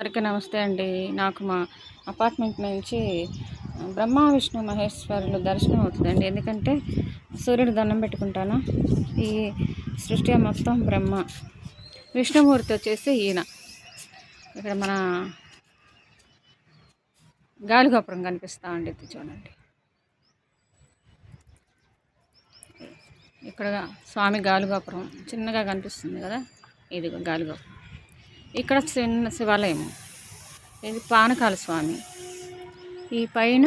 అందరికీ నమస్తే అండి. నాకు మా అపార్ట్మెంట్ నుంచి బ్రహ్మ విష్ణు మహేశ్వరులు దర్శనం అవుతుందండి. ఎందుకంటే సూర్యుడు దండం పెట్టుకుంటాను. ఈ సృష్టి మొత్తం బ్రహ్మ, విష్ణుమూర్తి వచ్చేసి ఈయన. ఇక్కడ మన గాలిగోపురం కనిపిస్తూ ఉండేది చూడండి. ఇక్కడ స్వామి గాలిగోపురం చిన్నగా కనిపిస్తుంది కదా, ఇది గాలిగోపురం. ఇక్కడ చిన్న శివాలయం, ఇది పానకాల స్వామి. ఈ పైన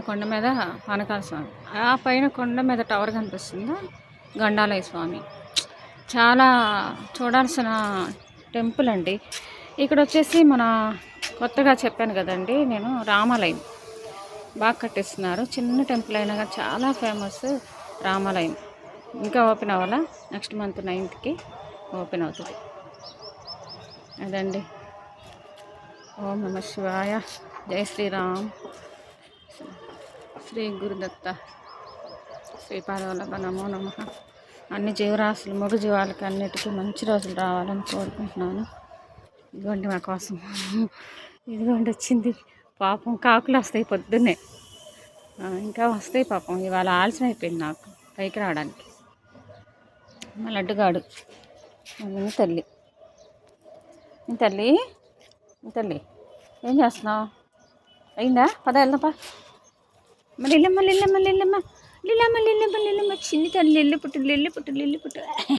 కొండ మీద పానకాల స్వామి, ఆ పైన కొండ మీద టవర్ కనిపిస్తుందా, గండాలయ స్వామి. చాలా చూడాల్సిన టెంపుల్ అండి. ఇక్కడ వచ్చేసి మన కొత్తగా చెప్పాను కదండి నేను, రామాలయం బాగా కట్టిస్తున్నారు. చిన్న టెంపుల్ అయినా చాలా ఫేమస్ రామాలయం. ఇంకా ఓపెన్ అవ్వాలా, నెక్స్ట్ మంత్ 9th ఓపెన్ అవుతుంది. అదండి. ఓం నమ శివాయ, జై శ్రీరామ్, శ్రీ గురుదత్త, శ్రీపాదవల్లభ నమో నమ. అన్ని జీవరాశులు, మగ జీవాలకి అన్నిటికీ మంచి రోజులు రావాలని కోరుకుంటున్నాను. ఇదిగోండి మా కోసం, ఇదిగోండి వచ్చింది. పాపం కాకులు వస్తాయి పొద్దున్నే, ఇంకా వస్తాయి పాపం. ఇవాళ ఆలస్యం అయిపోయింది నాకు పైకి రావడానికి. మా లడ్డుగాడు, తల్లి తల్లి తల్లి ఏం చేస్తున్నావు? అయిందా? పద వెళ్దాపా. మళ్ళీ ఇల్లమ్మ చిన్ని తల్లి, ఇల్లు పుట్టు